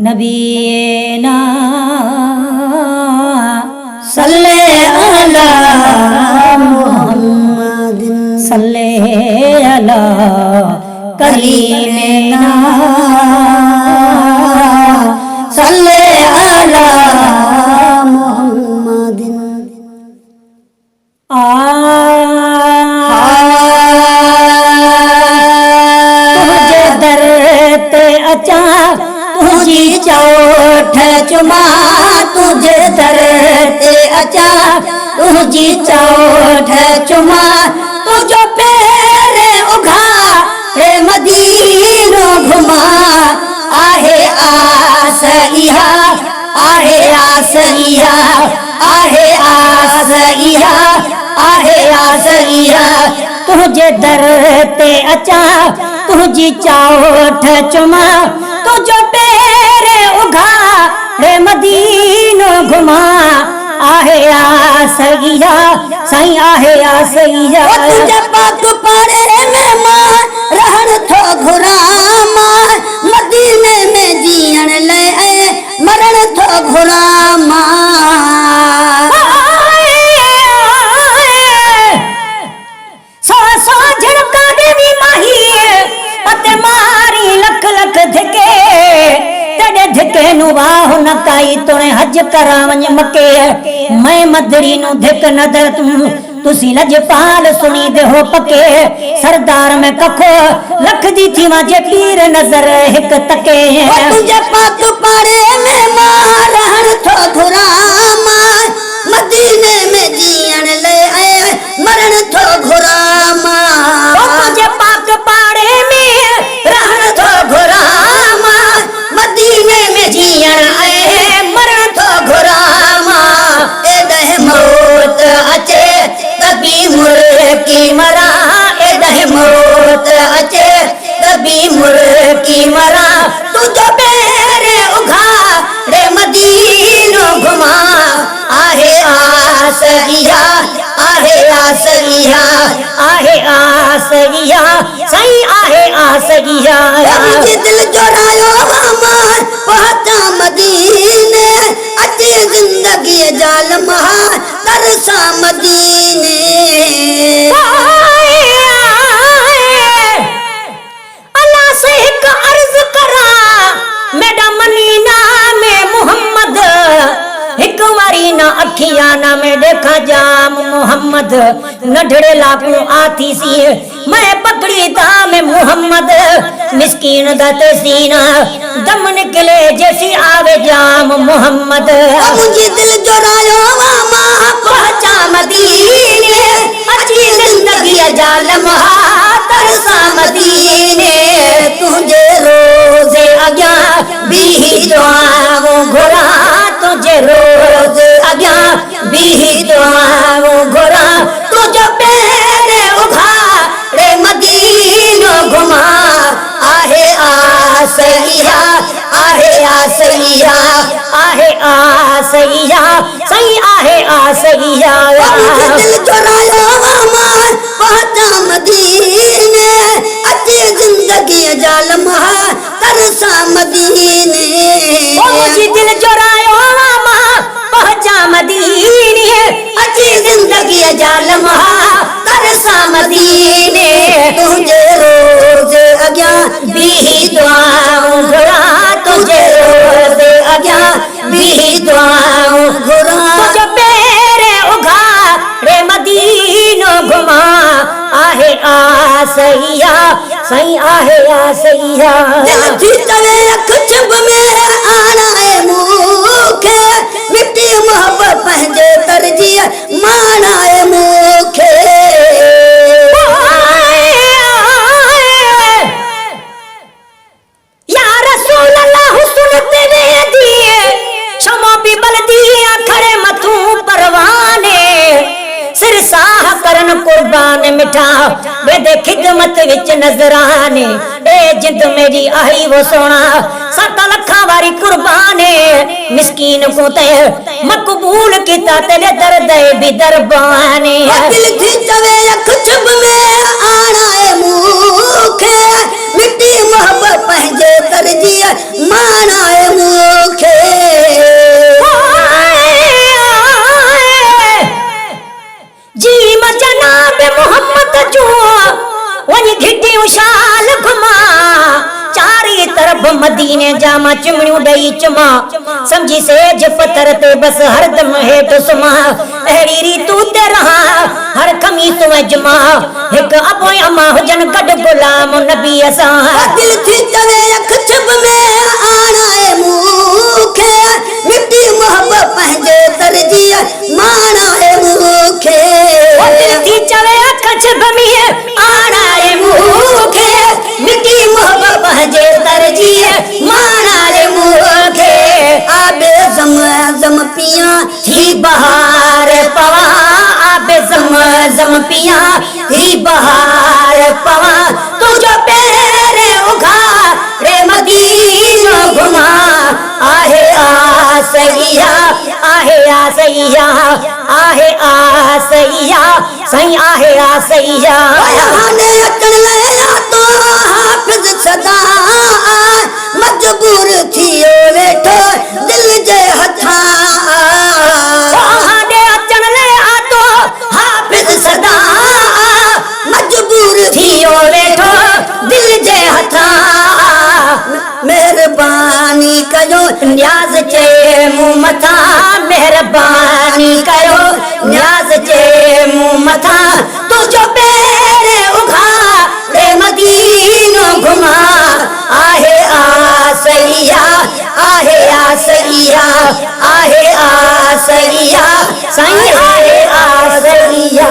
नबीना सल्ले अला मुहम्मदिन सल्ले अला करीमेना सल्ले अला मुहम्मदिन। तुझे दर ते अचा तुझी चौठ चुमा तुझे दर ते अचा तुझी चौठ चुमा तुझो पेरे उघारे मदीनो घुमा आहे आस इहा आहे आस इहा आहे आस इहा आहे आस इहा तुझे दर ते अचा तुझी चौठ चुमा तुझो पेरे उघारे मदीनो घुमा आहे आस इहा साईं आहे आस इहा। तुझे पाक पारे में मां रहण थो घुराम मदीने में जीअण लाइ मरण थो घुराम। सौ झड़का देवी माही अते मारी लख लख धिके तड़े धिके नु वाह न काई तोने हज करा वञ मके मैं मदरी नु धिक नदर तुसी लजपाल सुनी दे हो पके सरदार में कखो लख दी थी वाजे पीर नजर हिक तके। तुझे पाक पारे में मां रहण थो घुराम मदीने में जीअण लाइ मरण थो घुराम। तुझे पाक पारे में रहण थो घुराम मदीने में जीअण मरण थो घुराम। एॾे मौत अचे तभी मुर्की मरा एॾे मौत अचे तभी मुर्की मरा तुझो पेरे उघारे मदीनो घुमा आहे आस इहा आहे आस इहा आहे आस इहा साईं आहे आस इहा। दिल जोड़ायो मां पहुचा मदीने अचे जिंदगी जालम तरसा मदीने। अल्लाह से एक अर्ज करा मेरा मनीना में मोहम्मद एक वारी ना अखियां ना में देखा जाम मोहम्मद नढड़े लाकू आती सी मैं पकड़ी था में मोहम्मद मिस्कीन दाते सीना दम निकले जैसी आवे जाम मोहम्मद। मुझे दिल जोड़ायो मां पहुंचा मदीने अच्छी जिंदगी जालम तरसा मदीने तुझे रोजे अग्या बीही दुआओं घुरा तुझे रोज अग्या बीही दुआओं घुरा तुझो पेरे उघारे मदीनो घुमा आहे आस इहा आहे आस इहा आहे आस इहा साईं आहे आस इहा। दिल जोड़ायो मां पहुंचा मदीने अचे जिंदगी जालम तरसा मदीने। मुझे दिल जोड़ायो मां पहुंचा मदीने अचे जिंदगी जालम तरसा मदीने तुझे रोज अग्या बीही दुआओं घुरा तुझे रोज अग्या बीही दुआओं घुरा तुझो पेरे उघारे मदीनो घुमा आहे आस इहा साईं आहे आस इहा। दिल थी तवे अख चुभ में आना है मूंखे मिटी मोहब्बत पंहिंजे तरजीह माना है मूंखे। या रसूल अल्लाह हुस्न ते दिए क्षमा भी बलदी खड़े मथू परवाने सिर साह करन कुर्बान मिठा बेदे खिदमत विच नजराने ए जिंद मेरी आई वो सोना 7 लखा वारी कुर्बाने मिस्कीन को ते मकबूल किता तेरे दर्द भी दरबाने। दिल थी तवे अख चुभ में आना है मूंखे मिटी मोहब्बत पंहिंजे तरजीह मानाए मूंखे जी जनाब मोहम्मद जो वही घिटी उशाल घुमा चारी तरफ मदीने जामा चिमड़ियों दई चुमा समझी सेज पत्थर ते बस हरदम हेठ सुमा अहड़ी रीतू ते रहा हर खमीस वजमा एक अबो अमा हुजन गड गुलाम नबी असा दिल थी तवे अख छप में आणाए मूंखे मिटी मोहब्बत पंहिंजे तरजीह मानाए मूंखे दिल थी चवे अख छप में आणाए मूंखे मिटी मोहब्बत पंहिंजे तरजीह मानाए मूंखे आबे ज़म पिया थी बहार पवा आबे ज़म पिया थी बहार पवा तुझो पेरे उघार रे मदीनो घुमा आहे आसैया आहे आसैया आहे आसैया सही आहे आसैया बयाने अचण लया तो हाफ़िज़ सदा मजबूर थियो वेठो दिल जे हथां हाणे अचण लया तो हाफ़िज़ सदा मजबूर थियो वेठो दिल जे हथां मेहरबानी कयो न्याज़ चे मूं मथां मेहरबानी कयो न्याज़ चे मूं मथां तुझो पेरे उघार रे मदीनो घुमा आहे आसैया आहे आसैया आहे आसैया साईं आहे आसैया